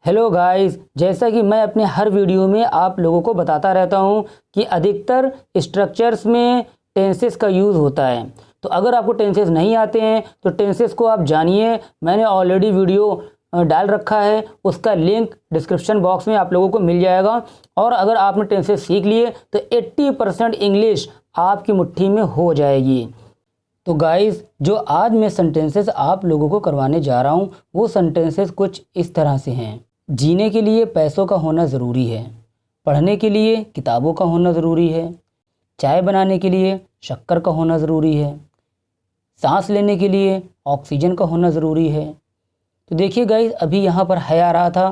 Hello guys, जैसा कि मैं अपने हर वीडियो में आप लोगों को बताता रहता हूं कि अधिकतर स्ट्रक्चर्स में टेंसेस का यूज़ होता है। तो अगर आपको टेंसेस नहीं आते हैं तो टेंसेस को आप जानिए। मैंने ऑलरेडी वीडियो डाल रखा है, उसका लिंक डिस्क्रिप्शन बॉक्स में आप लोगों को मिल जाएगा। और अगर आपने टेंसेस सीख लिए तो 80% इंग्लिश आपकी मुट्ठी में हो जाएगी। तो गाइस, जो आज मैं सेंटेंसेस आप लोगों को करवाने जा रहा हूँ वो सेंटेंसेस कुछ इस तरह से हैं। जीने के लिए पैसों का होना ज़रूरी है, पढ़ने के लिए किताबों का होना ज़रूरी है, चाय बनाने के लिए शक्कर का होना ज़रूरी है, सांस लेने के लिए ऑक्सीजन का होना ज़रूरी है। तो देखिए गाइस, अभी यहाँ पर है आ रहा था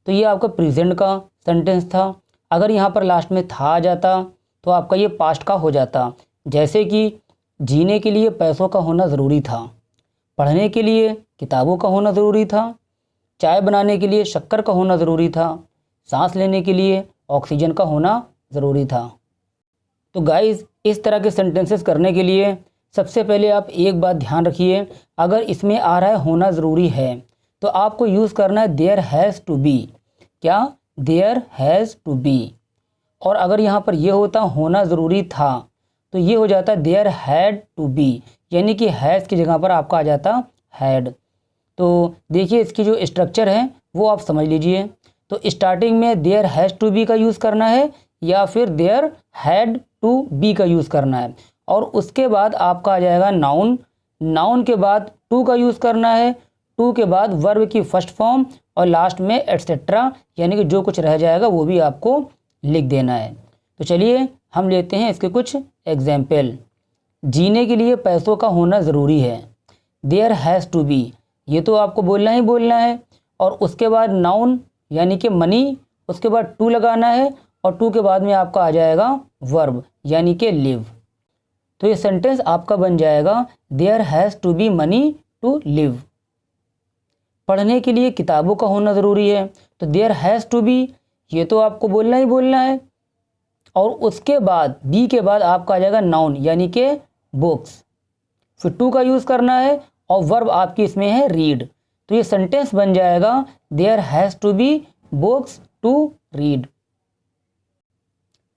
तो ये आपका प्रेजेंट का सेंटेंस था। अगर यहाँ पर लास्ट में था आ जाता तो आपका ये पास्ट का हो जाता। जैसे कि जीने के लिए पैसों का होना ज़रूरी था, पढ़ने के लिए किताबों का होना ज़रूरी था, चाय बनाने के लिए शक्कर का होना ज़रूरी था, सांस लेने के लिए ऑक्सीजन का होना ज़रूरी था। तो गाइस, इस तरह के सेंटेंसेस करने के लिए सबसे पहले आप एक बात ध्यान रखिए। अगर इसमें आ रहा है होना ज़रूरी है तो आपको यूज़ करना है देयर हैज़ टू बी। क्या? There has to be. और अगर यहाँ पर यह होता होना ज़रूरी था तो ये हो जाता है देयर हैड टू बी, यानी कि हैज़ की जगह पर आपका आ जाता हैड। तो देखिए, इसकी जो स्ट्रक्चर है वो आप समझ लीजिए। तो स्टार्टिंग में देयर हैज़ टू बी का यूज़ करना है या फिर देयर हैड टू बी का यूज़ करना है। और उसके बाद आपका आ जाएगा नाउन। नाउन के बाद टू का यूज़ करना है, टू के बाद वर्ब की फर्स्ट फॉर्म और लास्ट में एट्सेट्रा, यानी कि जो कुछ रह जाएगा वो भी आपको लिख देना है। तो चलिए हम लेते हैं इसके कुछ एग्जाम्पल। जीने के लिए पैसों का होना ज़रूरी है, देयर हैज़ टू बी, ये तो आपको बोलना ही बोलना है। और उसके बाद नाउन यानी कि मनी, उसके बाद टू लगाना है और टू के बाद में आपका आ जाएगा वर्ब यानी कि लिव। तो ये सेंटेंस आपका बन जाएगा there has to be money to live. पढ़ने के लिए किताबों का होना ज़रूरी है, तो देयर हैज़ टू बी, ये तो आपको बोलना ही बोलना है। और उसके बाद बी के बाद आपका आ जाएगा नाउन यानी कि बुक्स, फिर टू का यूज़ करना है और वर्ब आपकी इसमें है रीड। तो ये सेंटेंस बन जाएगा there has to be books to read.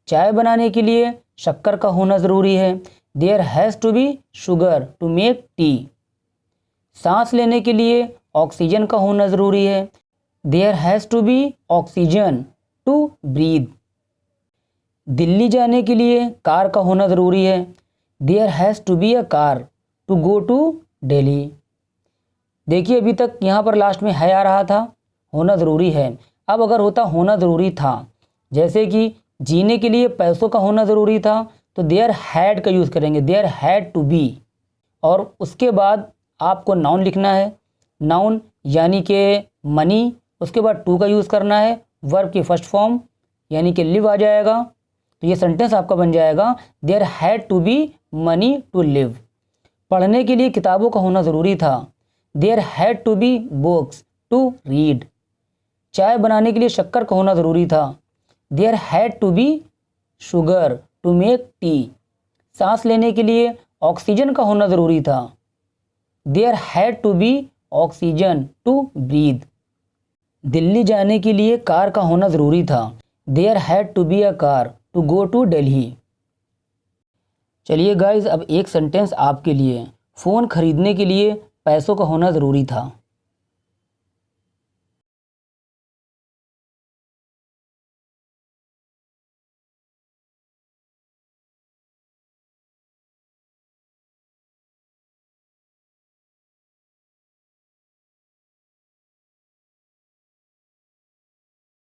चाय बनाने के लिए शक्कर का होना ज़रूरी है, there has to be sugar to make tea. सांस लेने के लिए ऑक्सीजन का होना ज़रूरी है, there has to be oxygen to breathe. Delhi जाने के लिए कार का होना ज़रूरी है, there has to be a car to go to Delhi. देखिए, अभी तक यहाँ पर लास्ट में है आ रहा था, होना ज़रूरी है। अब अगर होता होना ज़रूरी था, जैसे कि जीने के लिए पैसों का होना ज़रूरी था, तो देयर हैड का यूज़ करेंगे, देयर हैड टू बी। और उसके बाद आपको नाउन लिखना है, नाउन यानी कि मनी, उसके बाद टू का यूज़ करना है, वर्ब की फर्स्ट फॉर्म यानी कि लिव आ जाएगा। तो ये सेंटेंस आपका बन जाएगा there had to be money to live. पढ़ने के लिए किताबों का होना ज़रूरी था, there had to be books to read. चाय बनाने के लिए शक्कर का होना ज़रूरी था, there had to be sugar to make tea. सांस लेने के लिए ऑक्सीजन का होना ज़रूरी था, there had to be oxygen to breathe. Delhi जाने के लिए कार का होना ज़रूरी था, there had to be a car to go to Delhi. चलिए गाइज, अब एक सेंटेंस आपके लिए। फ़ोन खरीदने के लिए पैसों का होना ज़रूरी था।